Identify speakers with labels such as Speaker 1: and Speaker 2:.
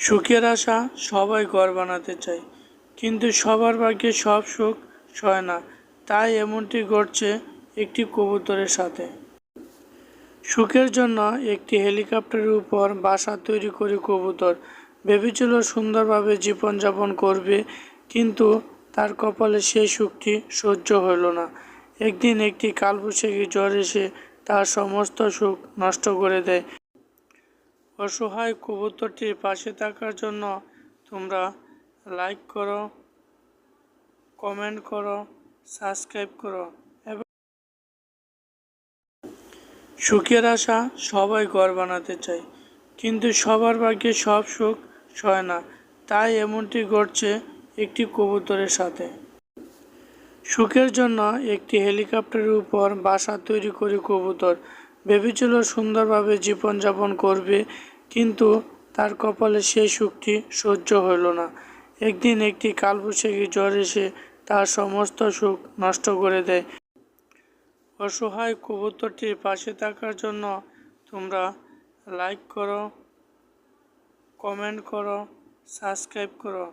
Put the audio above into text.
Speaker 1: সুখের আশা সবাই ঘর বানাতে চায়, কিন্তু সবার ভাগ্যে সব সুখ সয় না। তাই এমনটি ঘটছে একটি কবুতরের সাথে। সুখের জন্য একটি হেলিকপ্টারের উপর বাসা তৈরি করে কবুতর ভেবেছিল সুন্দরভাবে জীবনযাপন করবে, কিন্তু তার কপালে সেই সুখটি সহ্য হইল না। একদিন একটি কালবৈশাখী ঝড় এসে তার সমস্ত সুখ নষ্ট করে দেয়। অসহায় কবুতরটির পাশে থাকার জন্য তোমরা লাইক করো, কমেন্ট করো, সাবস্ক্রাইব করো। এবং সুখের আশা সবাই ঘর বানাতে চায়, কিন্তু সবার ভাগ্যে সব সুখ সয় না। তাই এমনটি ঘটছে একটি কবুতরের সাথে। সুখের জন্য একটি হেলিকপ্টারের উপর বাসা তৈরি করে কবুতর ভেবেছিল সুন্দরভাবে জীবনযাপন করবে, কিন্তু তার কপালে সেই সুখটি সহ্য হইল না। একদিন একটি কালবৈশাখী ঝড় এসে তার সমস্ত সুখ নষ্ট করে দেয়। অসহায় কবুতরটির পাশে থাকার জন্য তোমরা লাইক করো, কমেন্ট করো, সাবস্ক্রাইব করো।